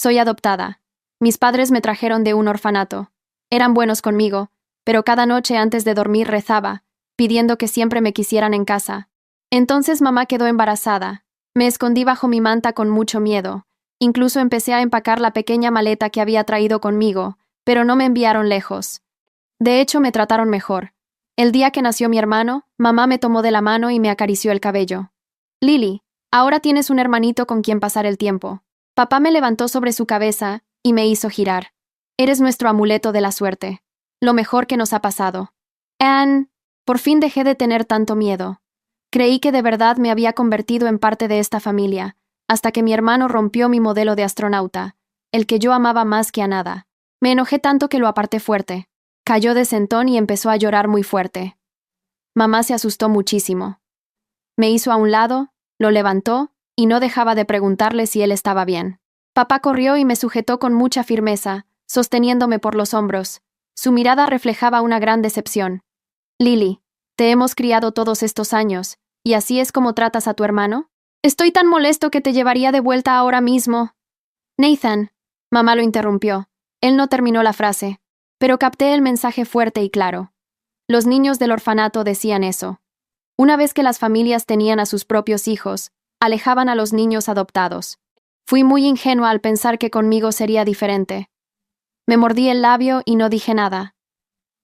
Soy adoptada. Mis padres me trajeron de un orfanato. Eran buenos conmigo, pero cada noche antes de dormir rezaba, pidiendo que siempre me quisieran en casa. Entonces mamá quedó embarazada. Me escondí bajo mi manta con mucho miedo. Incluso empecé a empacar la pequeña maleta que había traído conmigo, pero no me enviaron lejos. De hecho, me trataron mejor. El día que nació mi hermano, mamá me tomó de la mano y me acarició el cabello. Lily, ahora tienes un hermanito con quien pasar el tiempo. Papá me levantó sobre su cabeza y me hizo girar. Eres nuestro amuleto de la suerte. Lo mejor que nos ha pasado. Anne, por fin dejé de tener tanto miedo. Creí que de verdad me había convertido en parte de esta familia, hasta que mi hermano rompió mi modelo de astronauta, el que yo amaba más que a nada. Me enojé tanto que lo aparté fuerte. Cayó de sentón y empezó a llorar muy fuerte. Mamá se asustó muchísimo. Me hizo a un lado, lo levantó, y no dejaba de preguntarle si él estaba bien. Papá corrió y me sujetó con mucha firmeza, sosteniéndome por los hombros. Su mirada reflejaba una gran decepción. Lily, te hemos criado todos estos años, ¿y así es como tratas a tu hermano? Estoy tan molesto que te llevaría de vuelta ahora mismo. Nathan, mamá lo interrumpió. Él no terminó la frase, pero capté el mensaje fuerte y claro. Los niños del orfanato decían eso. Una vez que las familias tenían a sus propios hijos, alejaban a los niños adoptados. Fui muy ingenua al pensar que conmigo sería diferente. Me mordí el labio y no dije nada.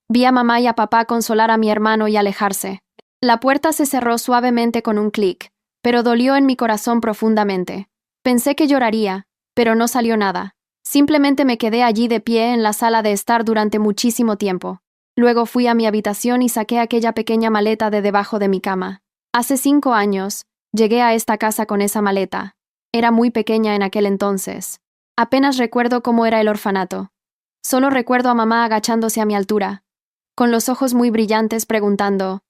Vi a mamá y a papá consolar a mi hermano y alejarse. La puerta se cerró suavemente con un clic, pero dolió en mi corazón profundamente. Pensé que lloraría, pero no salió nada. Simplemente me quedé allí de pie en la sala de estar durante muchísimo tiempo. Luego fui a mi habitación y saqué aquella pequeña maleta de debajo de mi cama. Hace 5 años, llegué a esta casa con esa maleta. Era muy pequeña en aquel entonces. Apenas recuerdo cómo era el orfanato. Solo recuerdo a mamá agachándose a mi altura, con los ojos muy brillantes preguntando,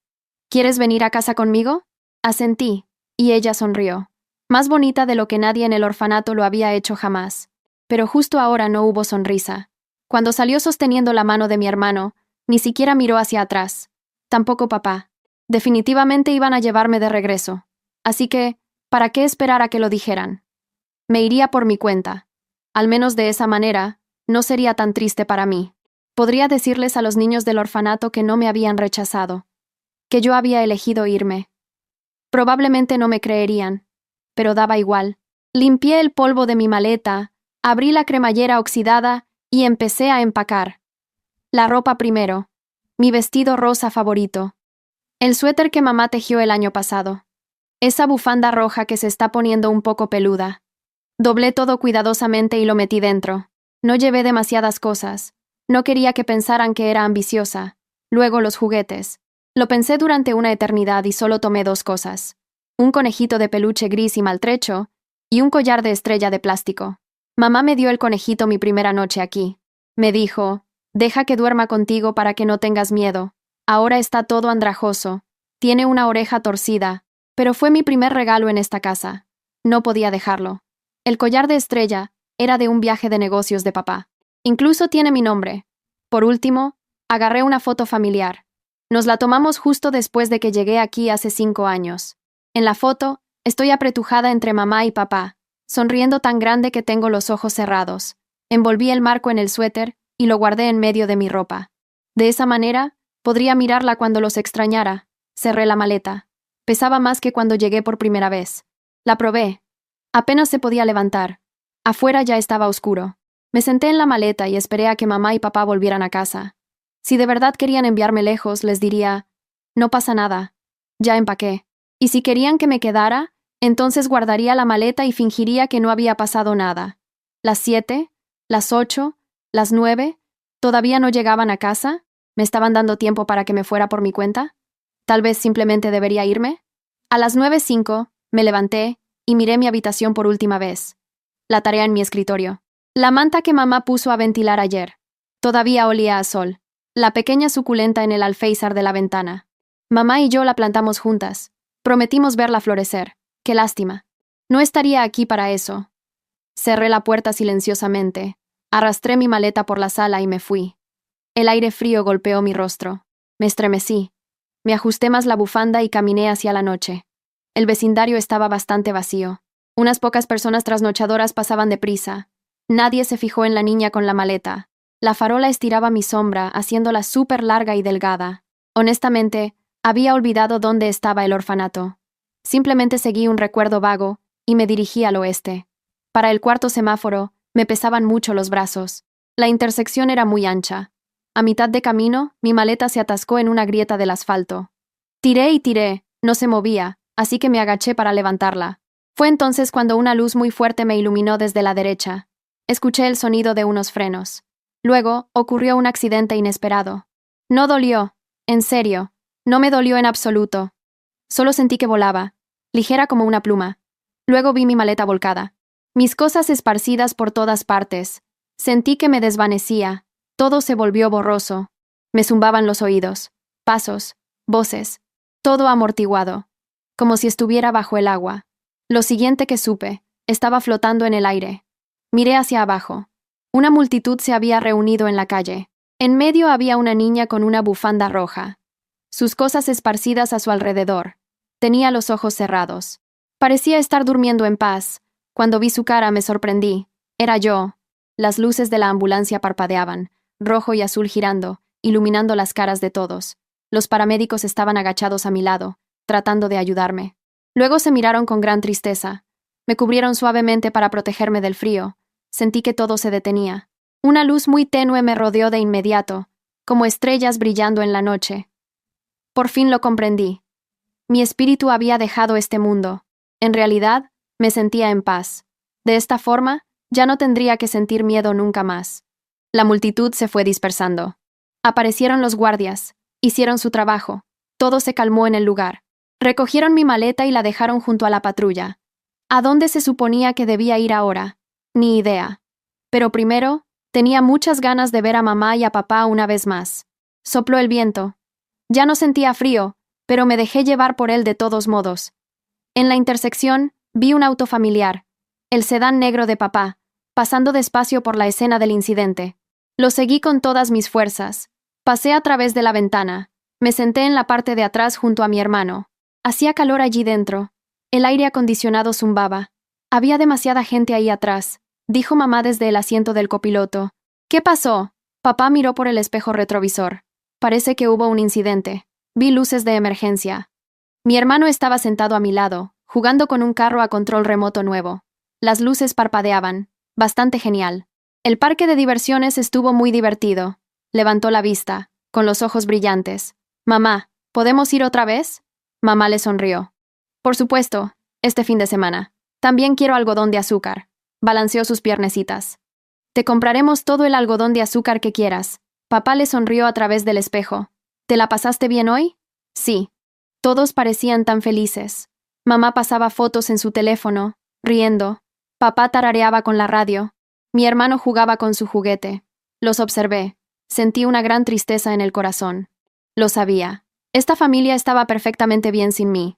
¿quieres venir a casa conmigo? Asentí, y ella sonrió. Más bonita de lo que nadie en el orfanato lo había hecho jamás. Pero justo ahora no hubo sonrisa. Cuando salió sosteniendo la mano de mi hermano, ni siquiera miró hacia atrás. Tampoco papá. Definitivamente iban a llevarme de regreso. Así que, ¿para qué esperar a que lo dijeran? Me iría por mi cuenta. Al menos de esa manera, no sería tan triste para mí. Podría decirles a los niños del orfanato que no me habían rechazado, que yo había elegido irme. Probablemente no me creerían, pero daba igual. Limpié el polvo de mi maleta, abrí la cremallera oxidada y empecé a empacar. La ropa primero, mi vestido rosa favorito, el suéter que mamá tejió el año pasado, esa bufanda roja que se está poniendo un poco peluda. Doblé todo cuidadosamente y lo metí dentro. No llevé demasiadas cosas. No quería que pensaran que era ambiciosa. Luego los juguetes. Lo pensé durante una eternidad y solo tomé 2 cosas. Un conejito de peluche gris y maltrecho, y un collar de estrella de plástico. Mamá me dio el conejito mi primera noche aquí. Me dijo, deja que duerma contigo para que no tengas miedo. Ahora está todo andrajoso. Tiene una oreja torcida, pero fue mi primer regalo en esta casa. No podía dejarlo. El collar de estrella era de un viaje de negocios de papá. Incluso tiene mi nombre. Por último, agarré una foto familiar. Nos la tomamos justo después de que llegué aquí hace 5 años. En la foto, estoy apretujada entre mamá y papá, sonriendo tan grande que tengo los ojos cerrados. Envolví el marco en el suéter y lo guardé en medio de mi ropa. De esa manera, podría mirarla cuando los extrañara. Cerré la maleta. Pesaba más que cuando llegué por primera vez. La probé. Apenas se podía levantar. Afuera ya estaba oscuro. Me senté en la maleta y esperé a que mamá y papá volvieran a casa. Si de verdad querían enviarme lejos, les diría, no pasa nada. Ya empaqué. Y si querían que me quedara, entonces guardaría la maleta y fingiría que no había pasado nada. Las 7, las 8, las 9, ¿todavía no llegaban a casa? ¿Me estaban dando tiempo para que me fuera por mi cuenta? ¿Tal vez simplemente debería irme? A las 9:05, me levanté y miré mi habitación por última vez. La tarea en mi escritorio. La manta que mamá puso a ventilar ayer. Todavía olía a sol. La pequeña suculenta en el alféizar de la ventana. Mamá y yo la plantamos juntas. Prometimos verla florecer. Qué lástima. No estaría aquí para eso. Cerré la puerta silenciosamente. Arrastré mi maleta por la sala y me fui. El aire frío golpeó mi rostro. Me estremecí. Me ajusté más la bufanda y caminé hacia la noche. El vecindario estaba bastante vacío. Unas pocas personas trasnochadoras pasaban deprisa. Nadie se fijó en la niña con la maleta. La farola estiraba mi sombra, haciéndola súper larga y delgada. Honestamente, había olvidado dónde estaba el orfanato. Simplemente seguí un recuerdo vago y me dirigí al oeste. Para el cuarto semáforo, me pesaban mucho los brazos. La intersección era muy ancha. A mitad de camino, mi maleta se atascó en una grieta del asfalto. Tiré y tiré, no se movía, así que me agaché para levantarla. Fue entonces cuando una luz muy fuerte me iluminó desde la derecha. Escuché el sonido de unos frenos. Luego, ocurrió un accidente inesperado. No dolió, en serio, no me dolió en absoluto. Solo sentí que volaba, ligera como una pluma. Luego vi mi maleta volcada. Mis cosas esparcidas por todas partes. Sentí que me desvanecía. Todo se volvió borroso. Me zumbaban los oídos. Pasos, voces. Todo amortiguado. Como si estuviera bajo el agua. Lo siguiente que supe, estaba flotando en el aire. Miré hacia abajo. Una multitud se había reunido en la calle. En medio había una niña con una bufanda roja. Sus cosas esparcidas a su alrededor. Tenía los ojos cerrados. Parecía estar durmiendo en paz. Cuando vi su cara me sorprendí. Era yo. Las luces de la ambulancia parpadeaban, rojo y azul girando, iluminando las caras de todos. Los paramédicos estaban agachados a mi lado, tratando de ayudarme. Luego se miraron con gran tristeza. Me cubrieron suavemente para protegerme del frío. Sentí que todo se detenía. Una luz muy tenue me rodeó de inmediato, como estrellas brillando en la noche. Por fin lo comprendí. Mi espíritu había dejado este mundo. En realidad, me sentía en paz. De esta forma, ya no tendría que sentir miedo nunca más. La multitud se fue dispersando. Aparecieron los guardias, hicieron su trabajo. Todo se calmó en el lugar. Recogieron mi maleta y la dejaron junto a la patrulla. ¿A dónde se suponía que debía ir ahora? Ni idea. Pero primero, tenía muchas ganas de ver a mamá y a papá una vez más. Sopló el viento. Ya no sentía frío, pero me dejé llevar por él de todos modos. En la intersección, vi un auto familiar, el sedán negro de papá, pasando despacio por la escena del incidente. Lo seguí con todas mis fuerzas. Pasé a través de la ventana. Me senté en la parte de atrás junto a mi hermano. Hacía calor allí dentro. El aire acondicionado zumbaba. Había demasiada gente ahí atrás, dijo mamá desde el asiento del copiloto. ¿Qué pasó? Papá miró por el espejo retrovisor. Parece que hubo un incidente. Vi luces de emergencia. Mi hermano estaba sentado a mi lado, jugando con un carro a control remoto nuevo. Las luces parpadeaban. Bastante genial. El parque de diversiones estuvo muy divertido. Levantó la vista, con los ojos brillantes. Mamá, ¿podemos ir otra vez? Mamá le sonrió. Por supuesto, este fin de semana. También quiero algodón de azúcar. Balanceó sus piernecitas. Te compraremos todo el algodón de azúcar que quieras. Papá le sonrió a través del espejo. ¿Te la pasaste bien hoy? Sí. Todos parecían tan felices. Mamá pasaba fotos en su teléfono, riendo. Papá tarareaba con la radio. Mi hermano jugaba con su juguete. Los observé. Sentí una gran tristeza en el corazón. Lo sabía. Esta familia estaba perfectamente bien sin mí.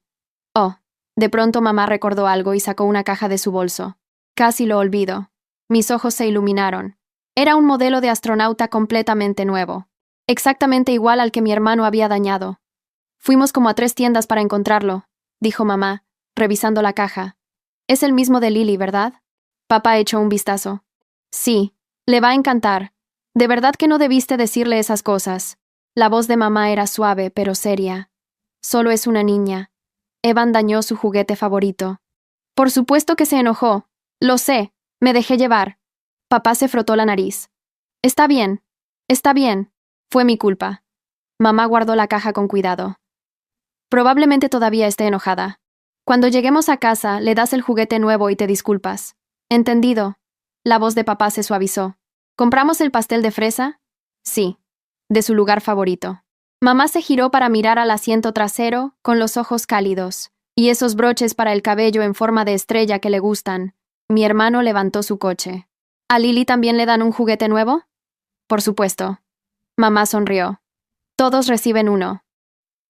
Oh, de pronto mamá recordó algo y sacó una caja de su bolso. Casi lo olvido. Mis ojos se iluminaron. Era un modelo de astronauta completamente nuevo. Exactamente igual al que mi hermano había dañado. Fuimos como a 3 tiendas para encontrarlo, dijo mamá, revisando la caja. Es el mismo de Lily, ¿verdad? Papá echó un vistazo. Sí, le va a encantar. De verdad que no debiste decirle esas cosas. La voz de mamá era suave, pero seria. Solo es una niña. Evan dañó su juguete favorito. Por supuesto que se enojó. Lo sé, me dejé llevar. Papá se frotó la nariz. Está bien. Fue mi culpa. Mamá guardó la caja con cuidado. Probablemente todavía esté enojada. Cuando lleguemos a casa, le das el juguete nuevo y te disculpas. Entendido. La voz de papá se suavizó. ¿Compramos el pastel de fresa? Sí. De su lugar favorito. Mamá se giró para mirar al asiento trasero, con los ojos cálidos. Y esos broches para el cabello en forma de estrella que le gustan. Mi hermano levantó su coche. ¿A Lily también le dan un juguete nuevo? Por supuesto. Mamá sonrió. Todos reciben uno.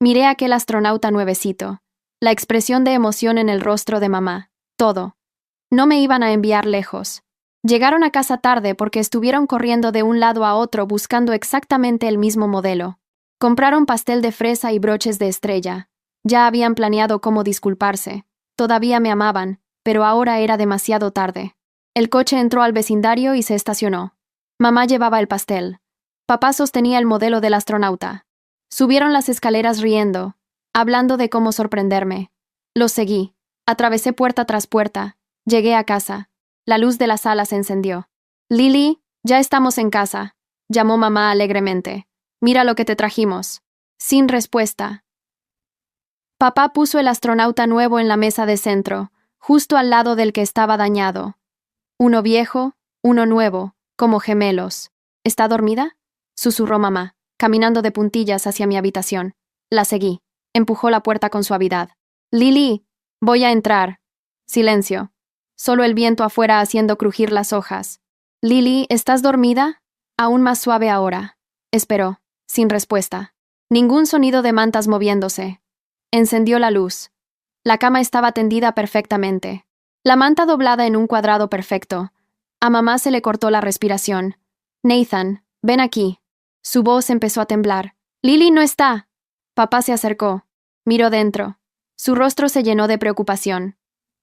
Miré a aquel astronauta nuevecito. La expresión de emoción en el rostro de mamá. Todo. No me iban a enviar lejos. Llegaron a casa tarde porque estuvieron corriendo de un lado a otro buscando exactamente el mismo modelo. Compraron pastel de fresa y broches de estrella. Ya habían planeado cómo disculparse. Todavía me amaban, pero ahora era demasiado tarde. El coche entró al vecindario y se estacionó. Mamá llevaba el pastel. Papá sostenía el modelo del astronauta. Subieron las escaleras riendo, hablando de cómo sorprenderme. Los seguí. Atravesé puerta tras puerta. Llegué a casa. La luz de la sala se encendió. «Lily, ya estamos en casa», llamó mamá alegremente. «Mira lo que te trajimos». Sin respuesta. Papá puso el astronauta nuevo en la mesa de centro, justo al lado del que estaba dañado. Uno viejo, uno nuevo, como gemelos. ¿Está dormida?, susurró mamá, caminando de puntillas hacia mi habitación. La seguí. Empujó la puerta con suavidad. «Lily, voy a entrar». Silencio. Solo el viento afuera haciendo crujir las hojas. «Lily, ¿estás dormida?» Aún más suave ahora. Esperó, sin respuesta. Ningún sonido de mantas moviéndose. Encendió la luz. La cama estaba tendida perfectamente. La manta doblada en un cuadrado perfecto. A mamá se le cortó la respiración. «Nathan, ven aquí». Su voz empezó a temblar. «Lily no está». Papá se acercó. Miró dentro. Su rostro se llenó de preocupación.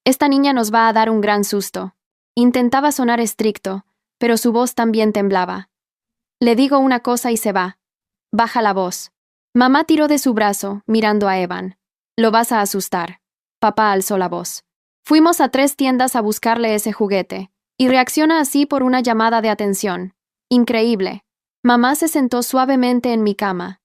«Esta niña nos va a dar un gran susto». Intentaba sonar estricto, pero su voz también temblaba. «Le digo una cosa y se va. Baja la voz». Mamá tiró de su brazo, mirando a Evan. «Lo vas a asustar». Papá alzó la voz. «Fuimos a 3 tiendas a buscarle ese juguete, y reacciona así por una llamada de atención. Increíble». Mamá se sentó suavemente en mi cama.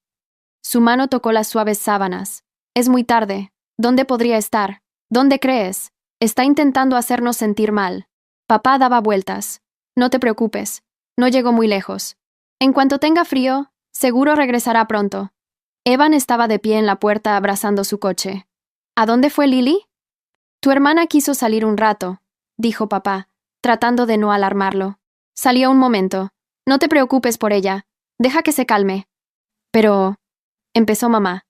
Su mano tocó las suaves sábanas. «Es muy tarde. ¿Dónde podría estar? ¿Dónde crees? Está intentando hacernos sentir mal». Papá daba vueltas. «No te preocupes. No llegó muy lejos. En cuanto tenga frío, seguro regresará pronto». Evan estaba de pie en la puerta abrazando su coche. «¿A dónde fue Lily?» «Tu hermana quiso salir un rato», dijo papá, tratando de no alarmarlo. «Salió un momento. No te preocupes por ella. Deja que se calme». «Pero...» empezó mamá.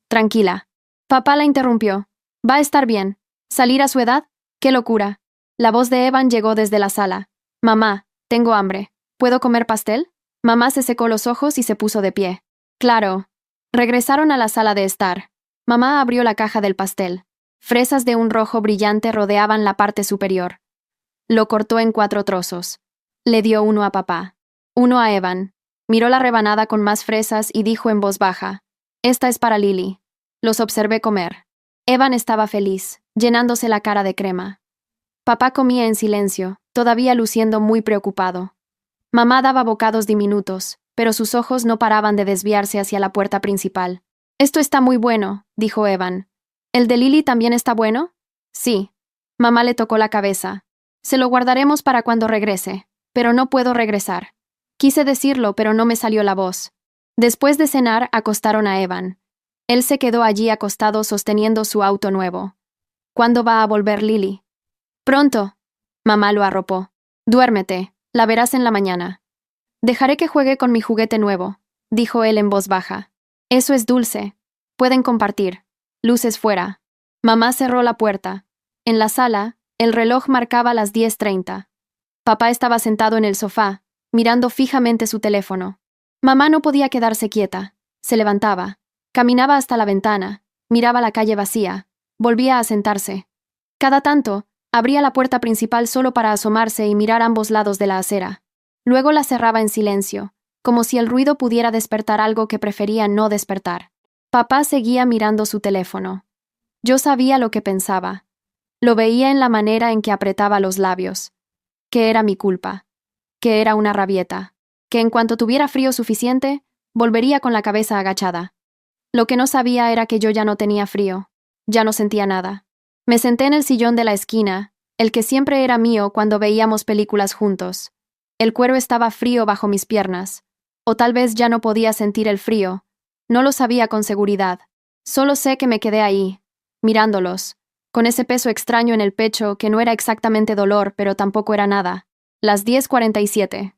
«Tranquila». Papá la interrumpió. «Va a estar bien. ¿Salir a su edad? ¡Qué locura!». La voz de Evan llegó desde la sala. «Mamá, tengo hambre. ¿Puedo comer pastel?». Mamá se secó los ojos y se puso de pie. «Claro». Regresaron a la sala de estar. Mamá abrió la caja del pastel. Fresas de un rojo brillante rodeaban la parte superior. Lo cortó en 4 trozos. Le dio uno a papá. Uno a Evan. Miró la rebanada con más fresas y dijo en voz baja: «Esta es para Lily». Los observé comer. Evan estaba feliz, llenándose la cara de crema. Papá comía en silencio, todavía luciendo muy preocupado. Mamá daba bocados diminutos, pero sus ojos no paraban de desviarse hacia la puerta principal. «Esto está muy bueno», dijo Evan. «¿El de Lily también está bueno?» «Sí». Mamá le tocó la cabeza. «Se lo guardaremos para cuando regrese, pero no puedo regresar». Quise decirlo, pero no me salió la voz. Después de cenar, acostaron a Evan. Él se quedó allí acostado sosteniendo su auto nuevo. «¿Cuándo va a volver Lily?» «Pronto». Mamá lo arropó. «Duérmete, la verás en la mañana». «Dejaré que juegue con mi juguete nuevo», dijo él en voz baja. «Eso es dulce. Pueden compartir. Luces fuera». Mamá cerró la puerta. En la sala, el reloj marcaba las 10:30. Papá estaba sentado en el sofá, mirando fijamente su teléfono. Mamá no podía quedarse quieta. Se levantaba. Caminaba hasta la ventana. Miraba la calle vacía. Volvía a sentarse. Cada tanto, abría la puerta principal solo para asomarse y mirar ambos lados de la acera. Luego la cerraba en silencio, como si el ruido pudiera despertar algo que prefería no despertar. Papá seguía mirando su teléfono. Yo sabía lo que pensaba. Lo veía en la manera en que apretaba los labios. Que era mi culpa. Que era una rabieta. Que en cuanto tuviera frío suficiente, volvería con la cabeza agachada. Lo que no sabía era que yo ya no tenía frío. Ya no sentía nada. Me senté en el sillón de la esquina, el que siempre era mío cuando veíamos películas juntos. El cuero estaba frío bajo mis piernas. O tal vez ya no podía sentir el frío. No lo sabía con seguridad. Solo sé que me quedé ahí, mirándolos, con ese peso extraño en el pecho que no era exactamente dolor, pero tampoco era nada. Las 10:47.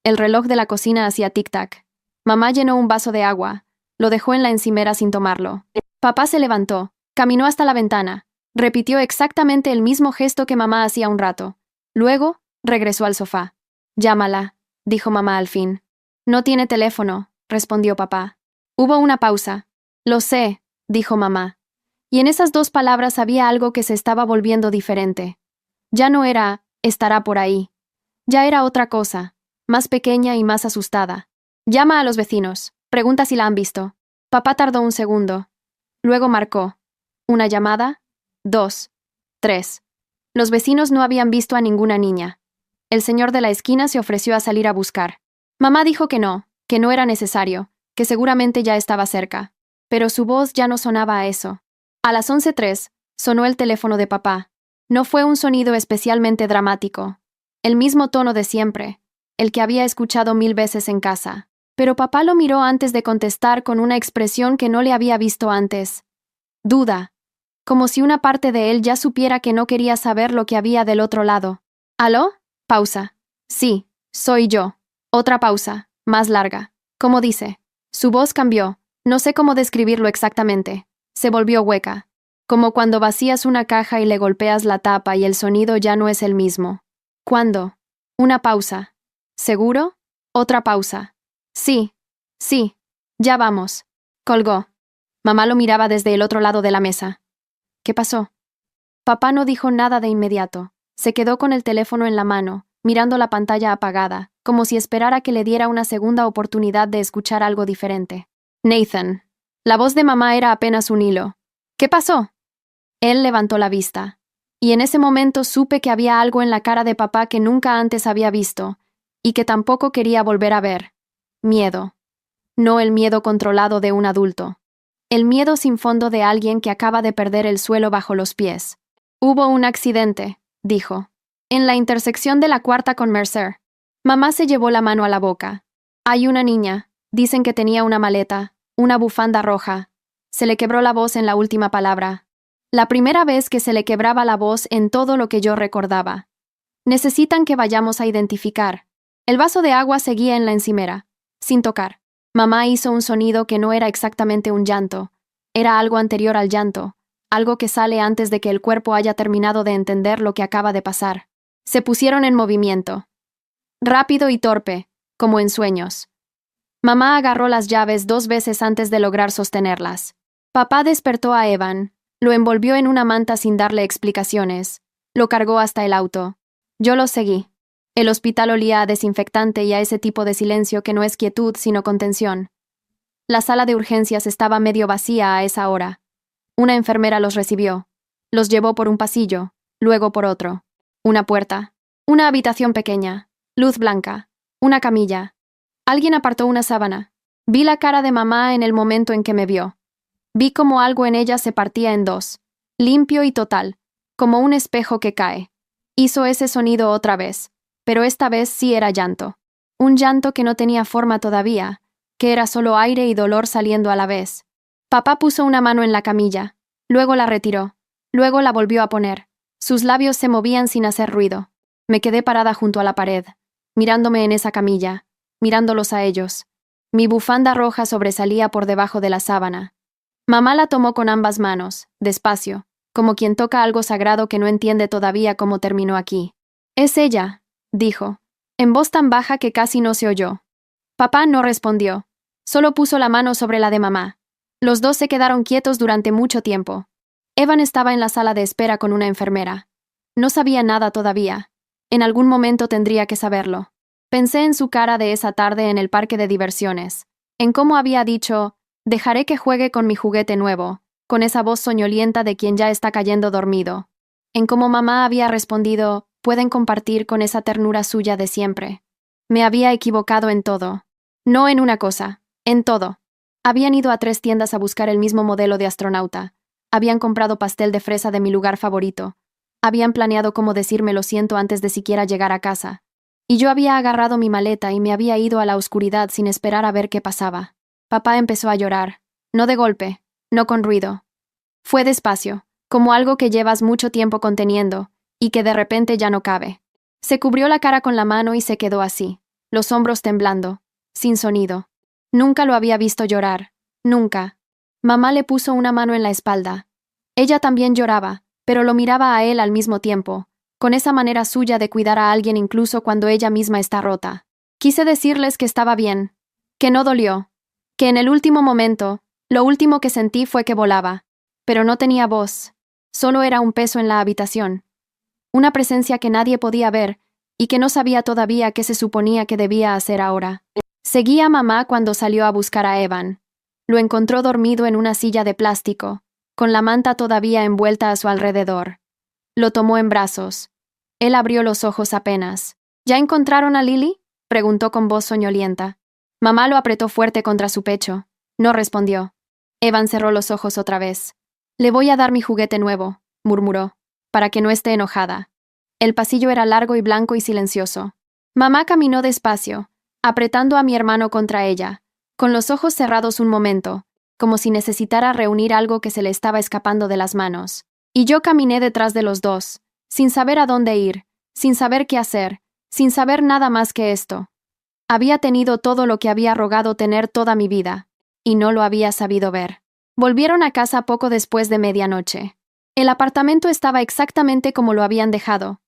El reloj de la cocina hacía tic-tac. Mamá llenó un vaso de agua. Lo dejó en la encimera sin tomarlo. Papá se levantó, caminó hasta la ventana. Repitió exactamente el mismo gesto que mamá hacía un rato. Luego, regresó al sofá. «Llámala», dijo mamá al fin. «No tiene teléfono», respondió papá. Hubo una pausa. «Lo sé», dijo mamá. Y en esas 2 palabras había algo que se estaba volviendo diferente. Ya no era Estará por ahí. Ya era otra cosa, más pequeña y más asustada. Llama a los vecinos. Pregunta si la han visto. Papá tardó un segundo. Luego marcó. Una llamada, 2, 3. Los vecinos no habían visto a ninguna niña. El señor de la esquina se ofreció a salir a buscar. Mamá dijo que no era necesario, que seguramente ya estaba cerca. Pero su voz ya no sonaba a eso. A las 11:03, sonó el teléfono de papá. No fue un sonido especialmente dramático. El mismo tono de siempre, el que había escuchado 1000 veces en casa. Pero papá lo miró antes de contestar con una expresión que no le había visto antes. Duda. Como si una parte de él ya supiera que no quería saber lo que había del otro lado. ¿Aló? Pausa. Sí, soy yo. Otra pausa, más larga. ¿Cómo dice? Su voz cambió. No sé cómo describirlo exactamente. Se volvió hueca. Como cuando vacías una caja y le golpeas la tapa y el sonido ya no es el mismo. ¿Cuándo? Una pausa. ¿Seguro? Otra pausa. Sí. Sí. Ya vamos. Colgó. Mamá lo miraba desde el otro lado de la mesa. ¿Qué pasó? Papá no dijo nada de inmediato. Se quedó con el teléfono en la mano, mirando la pantalla apagada, como si esperara que le diera una segunda oportunidad de escuchar algo diferente. Nathan. La voz de mamá era apenas un hilo. ¿Qué pasó? Él levantó la vista. Y en ese momento supe que había algo en la cara de papá que nunca antes había visto, y que tampoco quería volver a ver. Miedo. No el miedo controlado de un adulto. El miedo sin fondo de alguien que acaba de perder el suelo bajo los pies. Hubo un accidente, dijo. En la intersección de la cuarta con Mercer. Mamá se llevó la mano a la boca. Hay una niña. Dicen que tenía una maleta, una bufanda roja. Se le quebró la voz en la última palabra. La primera vez que se le quebraba la voz en todo lo que yo recordaba. Necesitan que vayamos a identificar. El vaso de agua seguía en la encimera, sin tocar. Mamá hizo un sonido que no era exactamente un llanto. Era algo anterior al llanto, algo que sale antes de que el cuerpo haya terminado de entender lo que acaba de pasar. Se pusieron en movimiento. Rápido y torpe, como en sueños. Mamá agarró las llaves 2 veces antes de lograr sostenerlas. Papá despertó a Evan, lo envolvió en una manta sin darle explicaciones, lo cargó hasta el auto. Yo lo seguí. El hospital olía a desinfectante y a ese tipo de silencio que no es quietud sino contención. La sala de urgencias estaba medio vacía a esa hora. Una enfermera los recibió. Los llevó por un pasillo, luego por otro. Una puerta. Una habitación pequeña. Luz blanca. Una camilla. Alguien apartó una sábana. Vi la cara de mamá en el momento en que me vio. Vi como algo en ella se partía en dos. Limpio y total. Como un espejo que cae. Hizo ese sonido otra vez. Pero esta vez sí era llanto. Un llanto que no tenía forma todavía, que era solo aire y dolor saliendo a la vez. Papá puso una mano en la camilla, luego la retiró, luego la volvió a poner. Sus labios se movían sin hacer ruido. Me quedé parada junto a la pared, mirándome en esa camilla, mirándolos a ellos. Mi bufanda roja sobresalía por debajo de la sábana. Mamá la tomó con ambas manos, despacio, como quien toca algo sagrado que no entiende todavía cómo terminó aquí. Es ella, dijo, en voz tan baja que casi no se oyó. Papá no respondió, solo puso la mano sobre la de mamá. Los dos se quedaron quietos durante mucho tiempo. Evan estaba en la sala de espera con una enfermera. No sabía nada todavía. En algún momento tendría que saberlo. Pensé en su cara de esa tarde en el parque de diversiones, en cómo había dicho, dejaré que juegue con mi juguete nuevo, con esa voz soñolienta de quien ya está cayendo dormido. En cómo mamá había respondido, pueden compartir con esa ternura suya de siempre. Me había equivocado en todo. No en una cosa, en todo. Habían ido a 3 tiendas a buscar el mismo modelo de astronauta. Habían comprado pastel de fresa de mi lugar favorito. Habían planeado cómo decirme lo siento antes de siquiera llegar a casa. Y yo había agarrado mi maleta y me había ido a la oscuridad sin esperar a ver qué pasaba. Papá empezó a llorar. No de golpe, no con ruido. Fue despacio, como algo que llevas mucho tiempo conteniendo, y que de repente ya no cabe. Se cubrió la cara con la mano y se quedó así, los hombros temblando, sin sonido. Nunca lo había visto llorar, nunca. Mamá le puso una mano en la espalda. Ella también lloraba, pero lo miraba a él al mismo tiempo, con esa manera suya de cuidar a alguien incluso cuando ella misma está rota. Quise decirles que estaba bien, que no dolió, que en el último momento, lo último que sentí fue que volaba, pero no tenía voz, solo era un peso en la habitación. una presencia que nadie podía ver y que no sabía todavía qué se suponía que debía hacer ahora. Seguí a mamá cuando salió a buscar a Evan. Lo encontró dormido en una silla de plástico, con la manta todavía envuelta a su alrededor. Lo tomó en brazos. Él abrió los ojos apenas. ¿Ya encontraron a Lily?, preguntó con voz soñolienta. Mamá lo apretó fuerte contra su pecho. No respondió. Evan cerró los ojos otra vez. Le voy a dar mi juguete nuevo, murmuró, para que no esté enojada. El pasillo era largo y blanco y silencioso. Mamá caminó despacio, apretando a mi hermano contra ella, con los ojos cerrados un momento, como si necesitara reunir algo que se le estaba escapando de las manos. Y yo caminé detrás de los dos, sin saber a dónde ir, sin saber qué hacer, sin saber nada más que esto. Había tenido todo lo que había rogado tener toda mi vida, y no lo había sabido ver. Volvieron a casa poco después de medianoche. El apartamento estaba exactamente como lo habían dejado.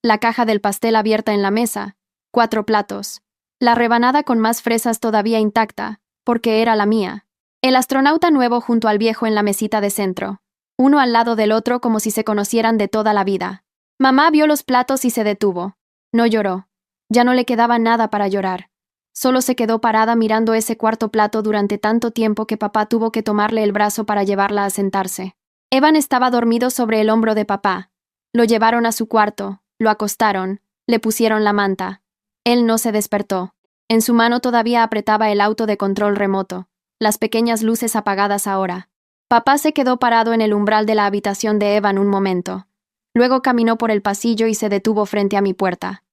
La caja del pastel abierta en la mesa, 4 platos. La rebanada con más fresas todavía intacta, porque era la mía. El astronauta nuevo junto al viejo en la mesita de centro, uno al lado del otro como si se conocieran de toda la vida. Mamá vio los platos y se detuvo. No lloró. Ya no le quedaba nada para llorar. Solo se quedó parada mirando ese cuarto plato durante tanto tiempo que papá tuvo que tomarle el brazo para llevarla a sentarse. Evan estaba dormido sobre el hombro de papá. Lo llevaron a su cuarto, lo acostaron, le pusieron la manta. Él no se despertó. En su mano todavía apretaba el auto de control remoto, las pequeñas luces apagadas ahora. Papá se quedó parado en el umbral de la habitación de Evan un momento. Luego caminó por el pasillo y se detuvo frente a mi puerta.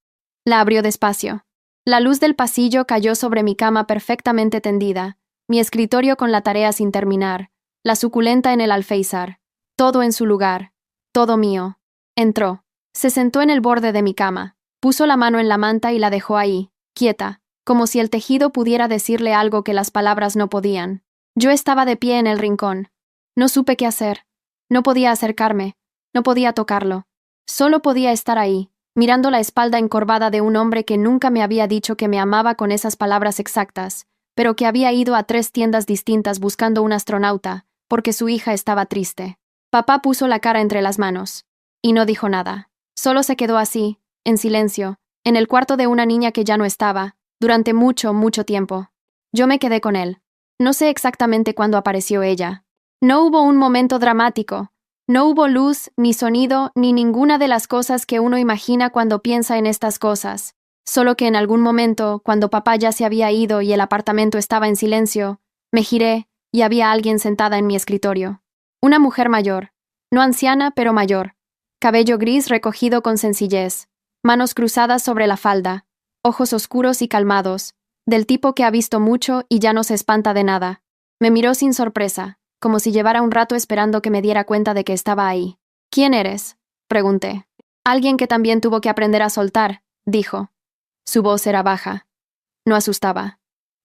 La abrió despacio. La luz del pasillo cayó sobre mi cama perfectamente tendida, mi escritorio con la tarea sin terminar, la suculenta en el alféizar. Todo en su lugar. Todo mío. Entró. Se sentó en el borde de mi cama. Puso la mano en la manta y la dejó ahí, quieta, como si el tejido pudiera decirle algo que las palabras no podían. Yo estaba de pie en el rincón. No supe qué hacer. No podía acercarme. No podía tocarlo. Solo podía estar ahí, mirando la espalda encorvada de un hombre que nunca me había dicho que me amaba con esas palabras exactas, pero que había ido a 3 tiendas distintas buscando un astronauta, porque su hija estaba triste. Papá puso la cara entre las manos. Y no dijo nada. Solo se quedó así, en silencio, en el cuarto de una niña que ya no estaba, durante mucho, mucho tiempo. Yo me quedé con él. No sé exactamente cuándo apareció ella. No hubo un momento dramático. No hubo luz, ni sonido, ni ninguna de las cosas que uno imagina cuando piensa en estas cosas. Solo que en algún momento, cuando papá ya se había ido y el apartamento estaba en silencio, me giré y había alguien sentada en mi escritorio. Una mujer mayor. No anciana, pero mayor. Cabello gris recogido con sencillez. Manos cruzadas sobre la falda. Ojos oscuros y calmados. Del tipo que ha visto mucho y ya no se espanta de nada. Me miró sin sorpresa, como si llevara un rato esperando que me diera cuenta de que estaba ahí. ¿Quién eres?, pregunté. Alguien que también tuvo que aprender a soltar, dijo. Su voz era baja. No asustaba.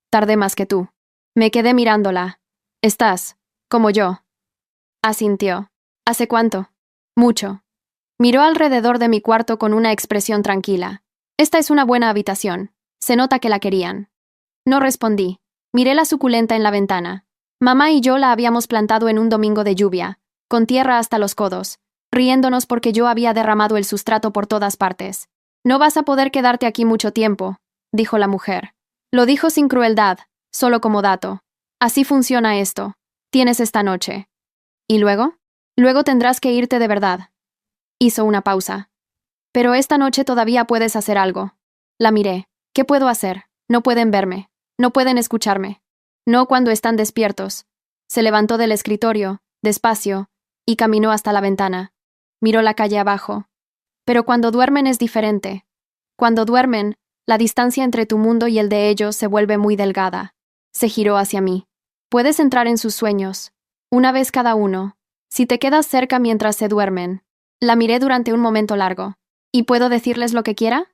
Tardé más que tú. Me quedé mirándola. Estás, como yo. Asintió. ¿Hace cuánto? Mucho. Miró alrededor de mi cuarto con una expresión tranquila. Esta es una buena habitación. Se nota que la querían. No respondí. Miré la suculenta en la ventana. Mamá y yo la habíamos plantado en un domingo de lluvia, con tierra hasta los codos, riéndonos porque yo había derramado el sustrato por todas partes. No vas a poder quedarte aquí mucho tiempo, dijo la mujer. Lo dijo sin crueldad, solo como dato. Así funciona esto. Tienes esta noche. ¿Y luego? Luego tendrás que irte de verdad. Hizo una pausa. Pero esta noche todavía puedes hacer algo. La miré. ¿Qué puedo hacer? No pueden verme. No pueden escucharme. No cuando están despiertos. Se levantó del escritorio, despacio, y caminó hasta la ventana. Miró la calle abajo. Pero cuando duermen es diferente. Cuando duermen, la distancia entre tu mundo y el de ellos se vuelve muy delgada. Se giró hacia mí. Puedes entrar en sus sueños. Una vez cada uno. Si te quedas cerca mientras se duermen. La miré durante un momento largo. ¿Y puedo decirles lo que quiera?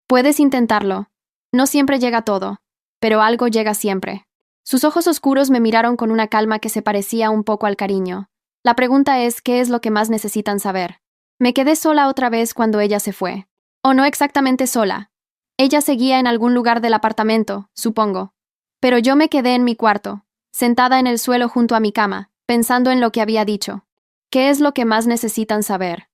Puedes intentarlo. No siempre llega todo, pero algo llega siempre. Sus ojos oscuros me miraron con una calma que se parecía un poco al cariño. La pregunta es, ¿qué es lo que más necesitan saber? Me quedé sola otra vez cuando ella se fue. O no exactamente sola. Ella seguía en algún lugar del apartamento, supongo. Pero yo me quedé en mi cuarto, sentada en el suelo junto a mi cama, pensando en lo que había dicho. ¿Qué es lo que más necesitan saber?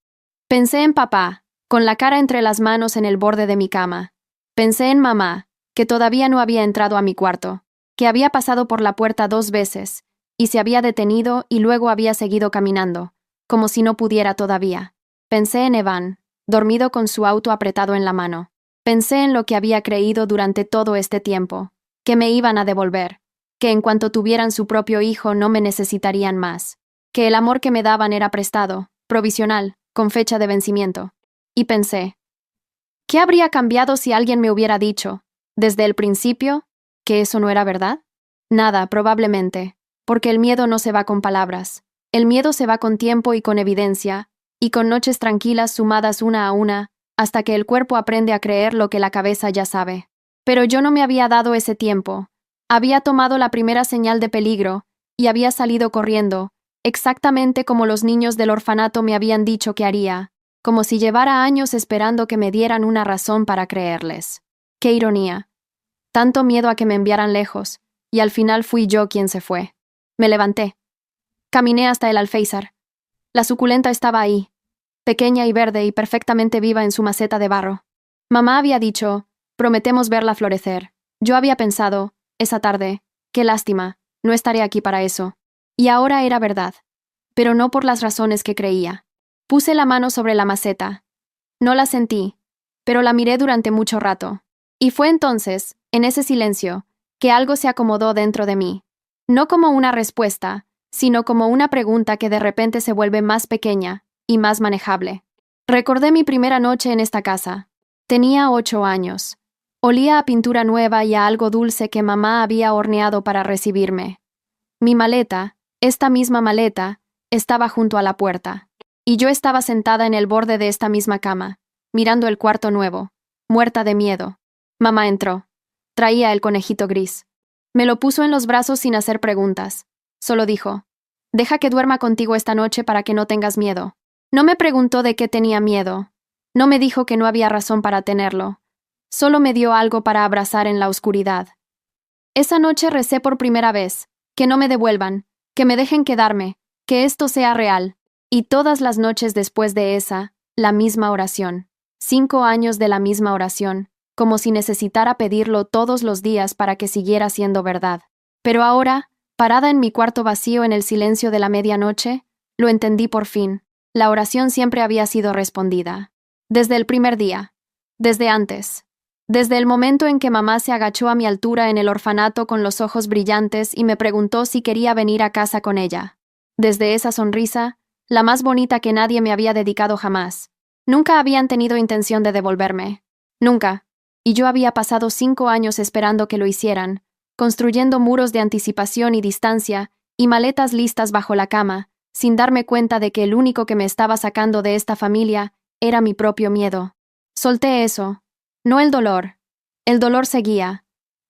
Pensé en papá, con la cara entre las manos en el borde de mi cama. Pensé en mamá, que todavía no había entrado a mi cuarto, que había pasado por la puerta 2 veces, y se había detenido y luego había seguido caminando, como si no pudiera todavía. Pensé en Evan, dormido con su auto apretado en la mano. Pensé en lo que había creído durante todo este tiempo, que me iban a devolver, que en cuanto tuvieran su propio hijo no me necesitarían más, que el amor que me daban era prestado, provisional, con fecha de vencimiento. Y pensé, ¿qué habría cambiado si alguien me hubiera dicho, desde el principio, que eso no era verdad? Nada, probablemente, porque el miedo no se va con palabras. El miedo se va con tiempo y con evidencia, y con noches tranquilas sumadas una a una, hasta que el cuerpo aprende a creer lo que la cabeza ya sabe. Pero yo no me había dado ese tiempo. Había tomado la primera señal de peligro, y había salido corriendo, exactamente como los niños del orfanato me habían dicho que haría, como si llevara años esperando que me dieran una razón para creerles. ¡Qué ironía! Tanto miedo a que me enviaran lejos, y al final fui yo quien se fue. Me levanté. Caminé hasta el alféizar. La suculenta estaba ahí, pequeña y verde y perfectamente viva en su maceta de barro. Mamá había dicho, prometemos verla florecer. Yo había pensado, esa tarde, qué lástima, no estaré aquí para eso. Y ahora era verdad, pero no por las razones que creía. Puse la mano sobre la maceta. No la sentí, pero la miré durante mucho rato. Y fue entonces, en ese silencio, que algo se acomodó dentro de mí. No como una respuesta, sino como una pregunta que de repente se vuelve más pequeña y más manejable. Recordé mi primera noche en esta casa. Tenía 8 años. Olía a pintura nueva y a algo dulce que mamá había horneado para recibirme. Mi maleta, esta misma maleta, estaba junto a la puerta. Y yo estaba sentada en el borde de esta misma cama, mirando el cuarto nuevo, muerta de miedo. Mamá entró. Traía el conejito gris. Me lo puso en los brazos sin hacer preguntas. Solo dijo, deja que duerma contigo esta noche para que no tengas miedo. No me preguntó de qué tenía miedo. No me dijo que no había razón para tenerlo. Solo me dio algo para abrazar en la oscuridad. Esa noche recé por primera vez, que no me devuelvan, que me dejen quedarme, que esto sea real. Y todas las noches después de esa, la misma oración. 5 años de la misma oración, como si necesitara pedirlo todos los días para que siguiera siendo verdad. Pero ahora, parada en mi cuarto vacío en el silencio de la medianoche, lo entendí por fin. La oración siempre había sido respondida. Desde el primer día. Desde antes. Desde el momento en que mamá se agachó a mi altura en el orfanato con los ojos brillantes y me preguntó si quería venir a casa con ella. Desde esa sonrisa, la más bonita que nadie me había dedicado jamás. Nunca habían tenido intención de devolverme. Nunca. Y yo había pasado 5 años esperando que lo hicieran, construyendo muros de anticipación y distancia, y maletas listas bajo la cama, sin darme cuenta de que el único que me estaba sacando de esta familia era mi propio miedo. Solté eso. No el dolor. El dolor seguía.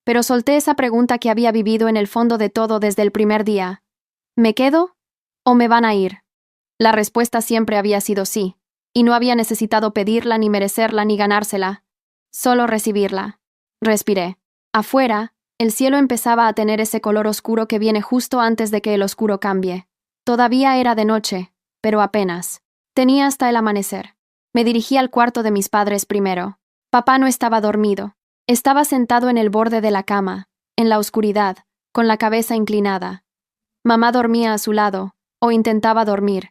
Pero solté esa pregunta que había vivido en el fondo de todo desde el primer día. ¿Me quedo? ¿O me van a ir? La respuesta siempre había sido sí, y no había necesitado pedirla ni merecerla ni ganársela. Solo recibirla. Respiré. Afuera, el cielo empezaba a tener ese color oscuro que viene justo antes de que el oscuro cambie. Todavía era de noche, pero apenas. Tenía hasta el amanecer. Me dirigí al cuarto de mis padres primero. Papá no estaba dormido. Estaba sentado en el borde de la cama, en la oscuridad, con la cabeza inclinada. Mamá dormía a su lado, o intentaba dormir.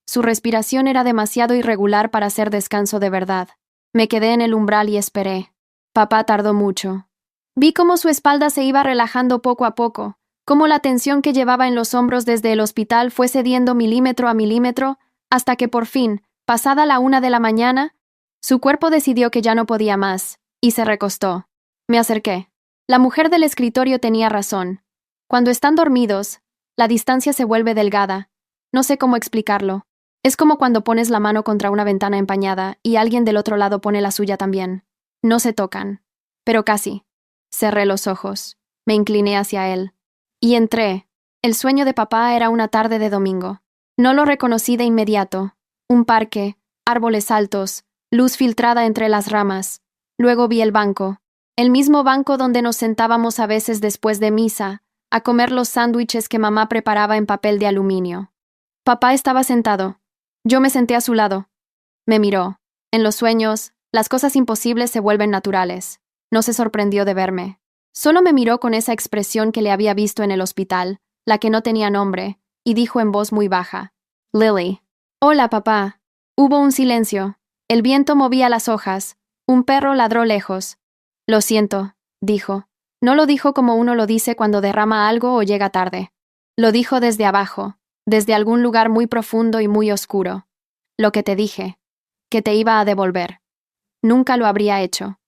Su respiración era demasiado irregular para ser descanso de verdad. Me quedé en el umbral y esperé. Papá tardó mucho. Vi cómo su espalda se iba relajando poco a poco, cómo la tensión que llevaba en los hombros desde el hospital fue cediendo milímetro a milímetro, hasta que por fin, pasada la 1 de la mañana, su cuerpo decidió que ya no podía más, y se recostó. Me acerqué. La mujer del escritorio tenía razón. Cuando están dormidos, la distancia se vuelve delgada. No sé cómo explicarlo. Es como cuando pones la mano contra una ventana empañada y alguien del otro lado pone la suya también. No se tocan. Pero casi. Cerré los ojos. Me incliné hacia él. Y entré. El sueño de papá era una tarde de domingo. No lo reconocí de inmediato. Un parque, árboles altos, luz filtrada entre las ramas. Luego vi el banco. El mismo banco donde nos sentábamos a veces después de misa, a comer los sándwiches que mamá preparaba en papel de aluminio. Papá estaba sentado. Yo me senté a su lado. Me miró. En los sueños, las cosas imposibles se vuelven naturales. No se sorprendió de verme. Solo me miró con esa expresión que le había visto en el hospital, la que no tenía nombre, y dijo en voz muy baja: Lily. Hola, papá. Hubo un silencio. El viento movía las hojas. Un perro ladró lejos. Lo siento, dijo. No lo dijo como uno lo dice cuando derrama algo o llega tarde. Lo dijo desde abajo, desde algún lugar muy profundo y muy oscuro. Lo que te dije, que te iba a devolver. Nunca lo habría hecho.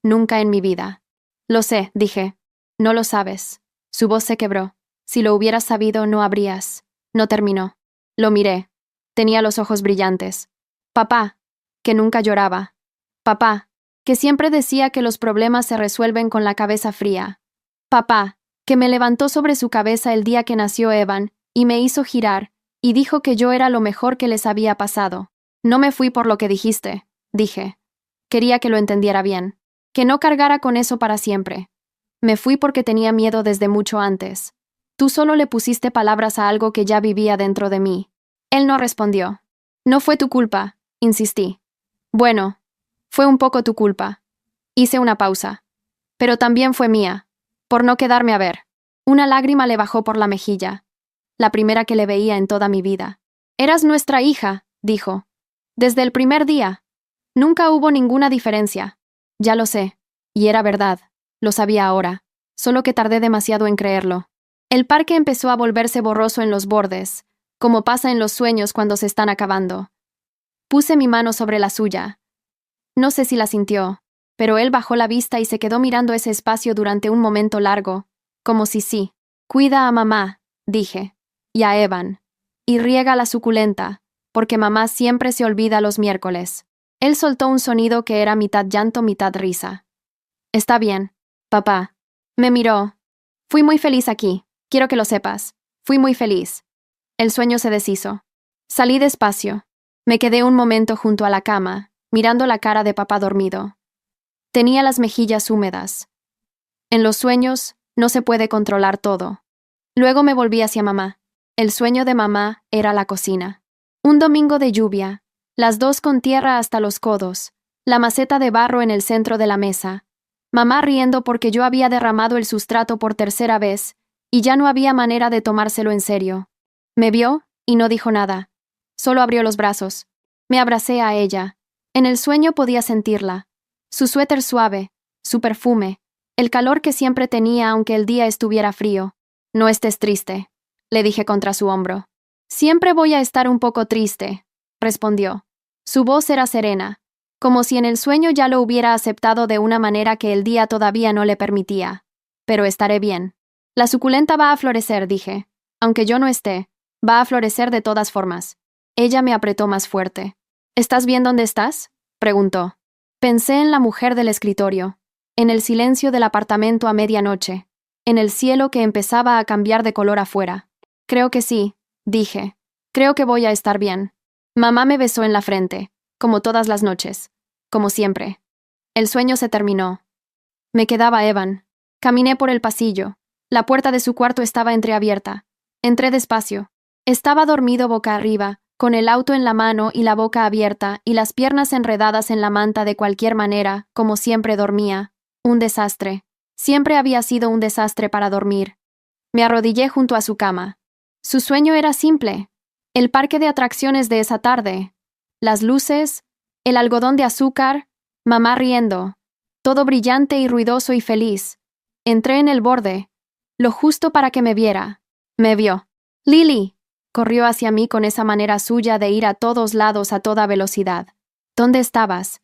Nunca en mi vida. Lo sé, dije. No lo sabes. Su voz se quebró. Si lo hubieras sabido, no habrías. No terminó. Lo miré. Tenía los ojos brillantes. Papá, que nunca lloraba. Papá, que siempre decía que los problemas se resuelven con la cabeza fría. Papá, que me levantó sobre su cabeza el día que nació Evan, y me hizo girar, y dijo que yo era lo mejor que les había pasado. No me fui por lo que dijiste, dije. Quería que lo entendiera bien. Que no cargara con eso para siempre. Me fui porque tenía miedo desde mucho antes. Tú solo le pusiste palabras a algo que ya vivía dentro de mí. Él no respondió. No fue tu culpa, insistí. Bueno, fue un poco tu culpa. Hice una pausa. Pero también fue mía, por no quedarme a ver. Una lágrima le bajó por la mejilla. La primera que le veía en toda mi vida. Eras nuestra hija, dijo. Desde el primer día. Nunca hubo ninguna diferencia. Ya lo sé. Y era verdad. Lo sabía ahora. Solo que tardé demasiado en creerlo. El parque empezó a volverse borroso en los bordes, como pasa en los sueños cuando se están acabando. Puse mi mano sobre la suya. No sé si la sintió, pero él bajó la vista y se quedó mirando ese espacio durante un momento largo, como si sí. Cuida a mamá, dije, y a Evan. Y riega la suculenta, porque mamá siempre se olvida los miércoles. Él soltó un sonido que era mitad llanto, mitad risa. Está bien, papá. Me miró. Fui muy feliz aquí, quiero que lo sepas. Fui muy feliz. El sueño se deshizo. Salí despacio. Me quedé un momento junto a la cama, mirando la cara de papá dormido. Tenía las mejillas húmedas. En los sueños, no se puede controlar todo. Luego me volví hacia mamá. El sueño de mamá era la cocina. Un domingo de lluvia, las dos con tierra hasta los codos, la maceta de barro en el centro de la mesa, mamá riendo porque yo había derramado el sustrato por tercera vez, y ya no había manera de tomárselo en serio. Me vio, y no dijo nada. Solo abrió los brazos. Me abracé a ella. En el sueño podía sentirla. Su suéter suave, su perfume, el calor que siempre tenía aunque el día estuviera frío. No estés triste, le dije contra su hombro. Siempre voy a estar un poco triste, respondió. Su voz era serena, como si en el sueño ya lo hubiera aceptado de una manera que el día todavía no le permitía. Pero estaré bien. La suculenta va a florecer, dije. Aunque yo no esté, va a florecer de todas formas. Ella me apretó más fuerte. ¿Estás bien donde estás?, preguntó. Pensé en la mujer del escritorio, en el silencio del apartamento a medianoche, en el cielo que empezaba a cambiar de color afuera. Creo que sí, dije. Creo que voy a estar bien. Mamá me besó en la frente, como todas las noches, como siempre. El sueño se terminó. Me quedaba Evan. Caminé por el pasillo. La puerta de su cuarto estaba entreabierta. Entré despacio. Estaba dormido boca arriba, con el auto en la mano y la boca abierta y las piernas enredadas en la manta de cualquier manera, como siempre dormía. Un desastre. Siempre había sido un desastre para dormir. Me arrodillé junto a su cama. Su sueño era simple. El parque de atracciones de esa tarde. Las luces, el algodón de azúcar, mamá riendo. Todo brillante y ruidoso y feliz. Entré en el borde, lo justo para que me viera. Me vio. Lily. Corrió hacia mí con esa manera suya de ir a todos lados a toda velocidad. ¿Dónde estabas?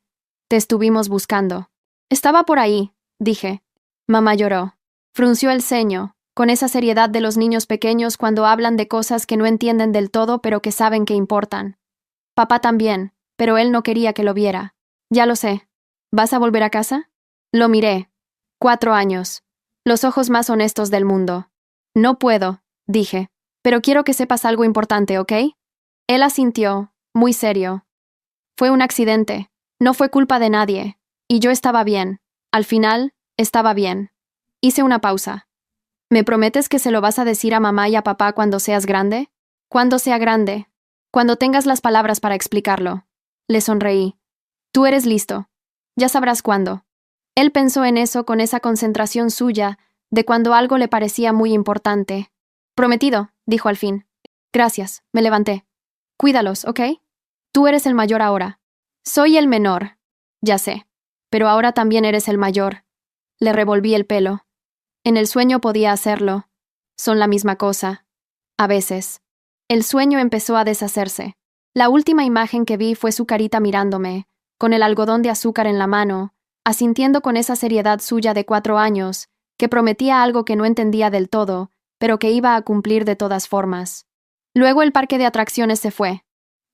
Te estuvimos buscando. Estaba por ahí, dije. Mamá lloró. Frunció el ceño, con esa seriedad de los niños pequeños cuando hablan de cosas que no entienden del todo pero que saben que importan. Papá también, pero él no quería que lo viera. Ya lo sé. ¿Vas a volver a casa? Lo miré. 4 años. Los ojos más honestos del mundo. No puedo, dije. Pero quiero que sepas algo importante, ¿ok? Él asintió, muy serio. Fue un accidente. No fue culpa de nadie. Y yo estaba bien. Al final, estaba bien. Hice una pausa. ¿Me prometes que se lo vas a decir a mamá y a papá cuando seas grande? Cuando sea grande. Cuando tengas las palabras para explicarlo. Le sonreí. Tú eres listo. Ya sabrás cuándo. Él pensó en eso con esa concentración suya de cuando algo le parecía muy importante. Prometido, dijo al fin. Gracias, me levanté. Cuídalos, ¿ok? Tú eres el mayor ahora. Soy el menor. Ya sé. Pero ahora también eres el mayor. Le revolví el pelo. En el sueño podía hacerlo. Son la misma cosa. A veces. El sueño empezó a deshacerse. La última imagen que vi fue su carita mirándome, con el algodón de azúcar en la mano, asintiendo con esa seriedad suya de 4 años, que prometía algo que no entendía del todo, pero que iba a cumplir de todas formas. Luego el parque de atracciones se fue,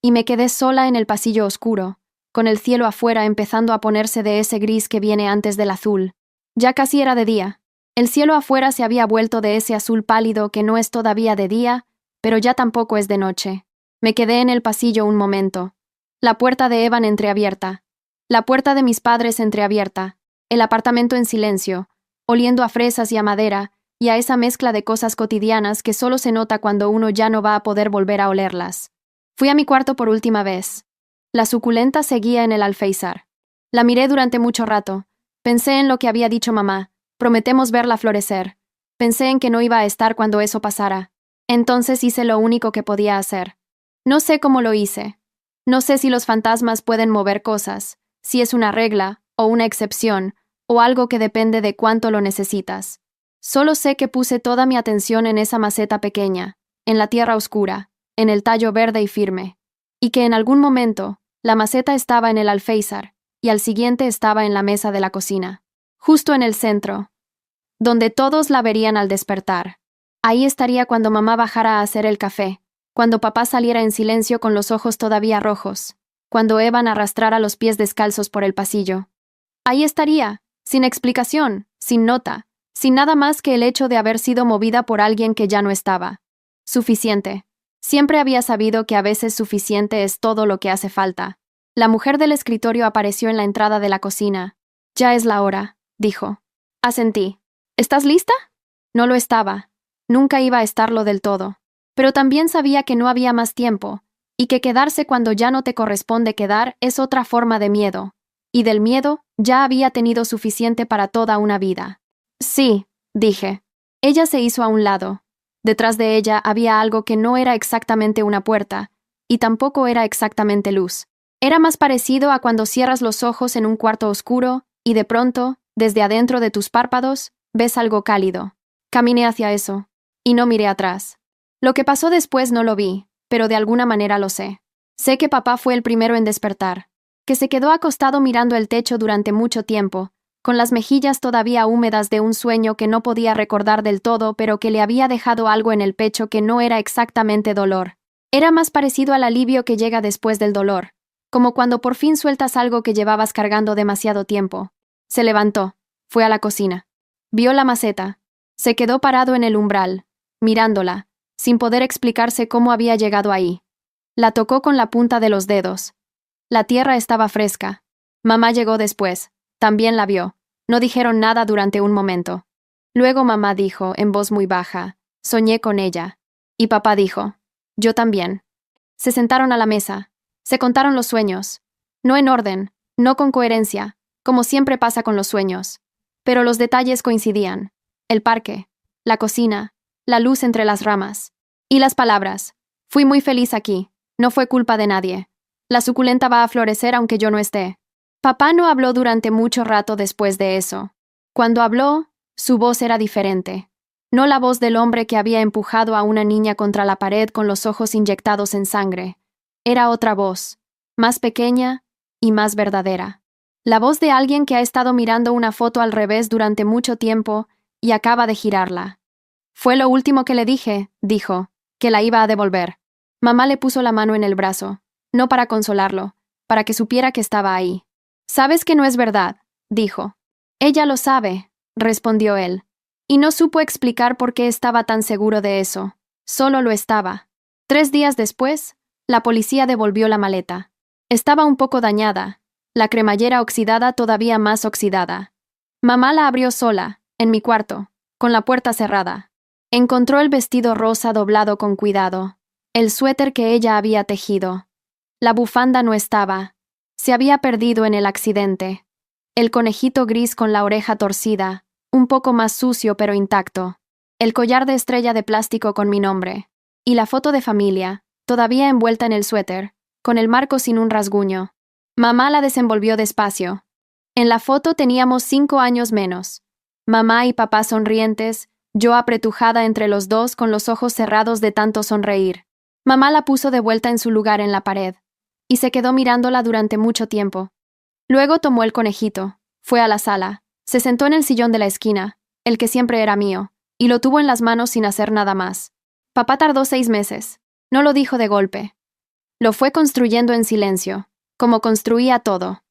y me quedé sola en el pasillo oscuro, con el cielo afuera empezando a ponerse de ese gris que viene antes del azul. Ya casi era de día. El cielo afuera se había vuelto de ese azul pálido que no es todavía de día, pero ya tampoco es de noche. Me quedé en el pasillo un momento. La puerta de Evan entreabierta. La puerta de mis padres entreabierta. El apartamento en silencio, oliendo a fresas y a madera, y a esa mezcla de cosas cotidianas que solo se nota cuando uno ya no va a poder volver a olerlas. Fui a mi cuarto por última vez. La suculenta seguía en el alféizar. La miré durante mucho rato. Pensé en lo que había dicho mamá. Prometemos verla florecer. Pensé en que no iba a estar cuando eso pasara. Entonces hice lo único que podía hacer. No sé cómo lo hice. No sé si los fantasmas pueden mover cosas, si es una regla, o una excepción, o algo que depende de cuánto lo necesitas. Solo sé que puse toda mi atención en esa maceta pequeña, en la tierra oscura, en el tallo verde y firme, y que en algún momento, la maceta estaba en el alféizar, y al siguiente estaba en la mesa de la cocina, justo en el centro, donde todos la verían al despertar. Ahí estaría cuando mamá bajara a hacer el café, cuando papá saliera en silencio con los ojos todavía rojos, cuando Evan arrastrara los pies descalzos por el pasillo. Ahí estaría, sin explicación, sin nota, sin nada más que el hecho de haber sido movida por alguien que ya no estaba. Suficiente. Siempre había sabido que a veces suficiente es todo lo que hace falta. La mujer del escritorio apareció en la entrada de la cocina. Ya es la hora, dijo. Asentí. ¿Estás lista? No lo estaba. Nunca iba a estarlo del todo. Pero también sabía que no había más tiempo, y que quedarse cuando ya no te corresponde quedar es otra forma de miedo. Y del miedo ya había tenido suficiente para toda una vida. Sí, dije. Ella se hizo a un lado. Detrás de ella había algo que no era exactamente una puerta, y tampoco era exactamente luz. Era más parecido a cuando cierras los ojos en un cuarto oscuro, y de pronto, desde adentro de tus párpados, ves algo cálido. Caminé hacia eso, y no miré atrás. Lo que pasó después no lo vi, pero de alguna manera lo sé. Sé que papá fue el primero en despertar, que se quedó acostado mirando el techo durante mucho tiempo, con las mejillas todavía húmedas de un sueño que no podía recordar del todo, pero que le había dejado algo en el pecho que no era exactamente dolor. Era más parecido al alivio que llega después del dolor, como cuando por fin sueltas algo que llevabas cargando demasiado tiempo. Se levantó, fue a la cocina. Vio la maceta. Se quedó parado en el umbral, mirándola, sin poder explicarse cómo había llegado ahí. La tocó con la punta de los dedos. La tierra estaba fresca. Mamá llegó después. También la vio. No dijeron nada durante un momento. Luego mamá dijo, en voz muy baja, soñé con ella. Y papá dijo, yo también. Se sentaron a la mesa. Se contaron los sueños. No en orden, no con coherencia, como siempre pasa con los sueños. Pero los detalles coincidían. El parque, la cocina, la luz entre las ramas. Y las palabras. Fui muy feliz aquí. No fue culpa de nadie. La suculenta va a florecer aunque yo no esté. Papá no habló durante mucho rato después de eso. Cuando habló, su voz era diferente. No la voz del hombre que había empujado a una niña contra la pared con los ojos inyectados en sangre. Era otra voz, más pequeña y más verdadera. La voz de alguien que ha estado mirando una foto al revés durante mucho tiempo y acaba de girarla. Fue lo último que le dije, dijo, que la iba a devolver. Mamá le puso la mano en el brazo, no para consolarlo, para que supiera que estaba ahí. Sabes que no es verdad, dijo. Ella lo sabe, respondió él. Y no supo explicar por qué estaba tan seguro de eso. Solo lo estaba. 3 días después, la policía devolvió la maleta. Estaba un poco dañada, la cremallera oxidada todavía más oxidada. Mamá la abrió sola, en mi cuarto, con la puerta cerrada. Encontró el vestido rosa doblado con cuidado, el suéter que ella había tejido. La bufanda no estaba. Se había perdido en el accidente. El conejito gris con la oreja torcida, un poco más sucio pero intacto. El collar de estrella de plástico con mi nombre. Y la foto de familia, todavía envuelta en el suéter, con el marco sin un rasguño. Mamá la desenvolvió despacio. En la foto teníamos 5 años menos. Mamá y papá sonrientes, yo apretujada entre los dos con los ojos cerrados de tanto sonreír. Mamá la puso de vuelta en su lugar en la pared, y se quedó mirándola durante mucho tiempo. Luego tomó el conejito, fue a la sala, se sentó en el sillón de la esquina, el que siempre era mío, y lo tuvo en las manos sin hacer nada más. Papá tardó 6 meses. No lo dijo de golpe. Lo fue construyendo en silencio, como construía todo.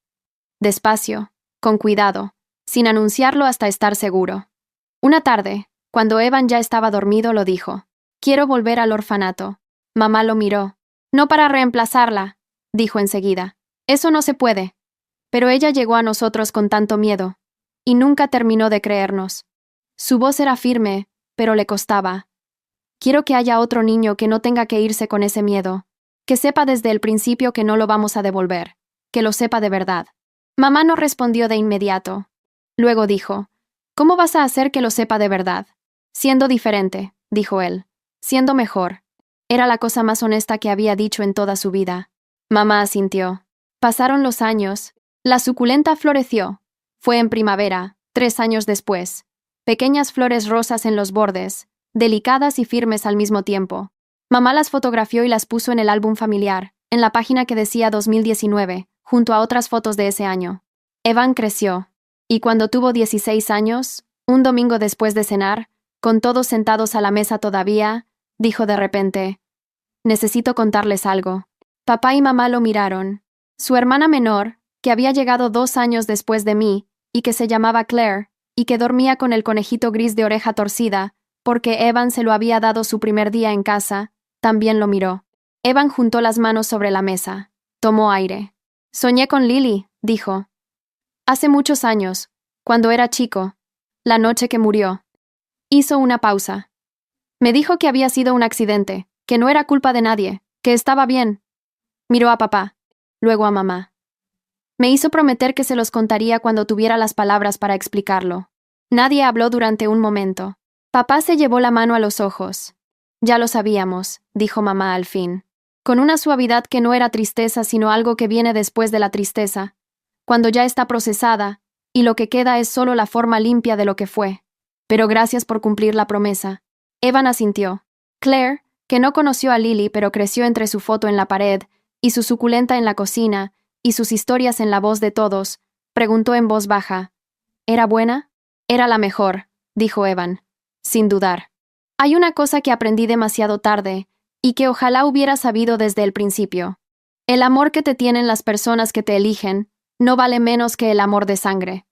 Despacio, con cuidado, sin anunciarlo hasta estar seguro. Una tarde, cuando Evan ya estaba dormido, lo dijo. Quiero volver al orfanato. Mamá lo miró. No para reemplazarla, dijo enseguida. Eso no se puede. Pero ella llegó a nosotros con tanto miedo, y nunca terminó de creernos. Su voz era firme, pero le costaba. Quiero que haya otro niño que no tenga que irse con ese miedo, que sepa desde el principio que no lo vamos a devolver, que lo sepa de verdad. Mamá no respondió de inmediato. Luego dijo, ¿cómo vas a hacer que lo sepa de verdad? Siendo diferente, dijo él, siendo mejor. Era la cosa más honesta que había dicho en toda su vida. Mamá asintió. Pasaron los años. La suculenta floreció. Fue en primavera, 3 años después. Pequeñas flores rosas en los bordes, delicadas y firmes al mismo tiempo. Mamá las fotografió y las puso en el álbum familiar, en la página que decía 2019, junto a otras fotos de ese año. Evan creció, y cuando tuvo 16 años, un domingo después de cenar, con todos sentados a la mesa todavía, dijo de repente, necesito contarles algo. Papá y mamá lo miraron. Su hermana menor, que había llegado 2 años después de mí, y que se llamaba Claire, y que dormía con el conejito gris de oreja torcida, porque Evan se lo había dado su primer día en casa, también lo miró. Evan juntó las manos sobre la mesa. Tomó aire. Soñé con Lily, dijo. Hace muchos años, cuando era chico, la noche que murió. Hizo una pausa. Me dijo que había sido un accidente, que no era culpa de nadie, que estaba bien. Miró a papá, luego a mamá. Me hizo prometer que se los contaría cuando tuviera las palabras para explicarlo. Nadie habló durante un momento. Papá se llevó la mano a los ojos. Ya lo sabíamos, dijo mamá al fin, con una suavidad que no era tristeza sino algo que viene después de la tristeza, cuando ya está procesada, y lo que queda es solo la forma limpia de lo que fue. Pero gracias por cumplir la promesa. Evan asintió. Claire, que no conoció a Lily pero creció entre su foto en la pared, y su suculenta en la cocina, y sus historias en la voz de todos, preguntó en voz baja. ¿Era buena? Era la mejor, dijo Evan, sin dudar. Hay una cosa que aprendí demasiado tarde, y que ojalá hubiera sabido desde el principio. El amor que te tienen las personas que te eligen no vale menos que el amor de sangre.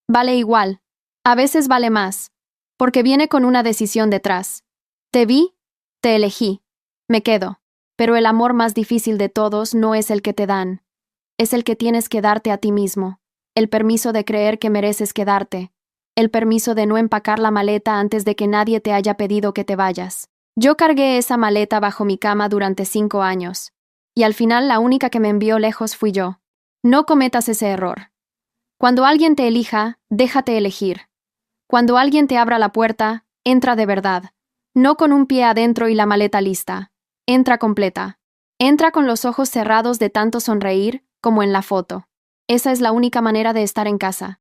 Vale igual. A veces vale más, porque viene con una decisión detrás. Te vi, te elegí, me quedo. Pero el amor más difícil de todos no es el que te dan. Es el que tienes que darte a ti mismo. El permiso de creer que mereces quedarte. El permiso de no empacar la maleta antes de que nadie te haya pedido que te vayas. Yo cargué esa maleta bajo mi cama durante 5 años. Y al final la única que me envió lejos fui yo. No cometas ese error. Cuando alguien te elija, déjate elegir. Cuando alguien te abra la puerta, entra de verdad. No con un pie adentro y la maleta lista. Entra completa. Entra con los ojos cerrados de tanto sonreír, como en la foto. Esa es la única manera de estar en casa.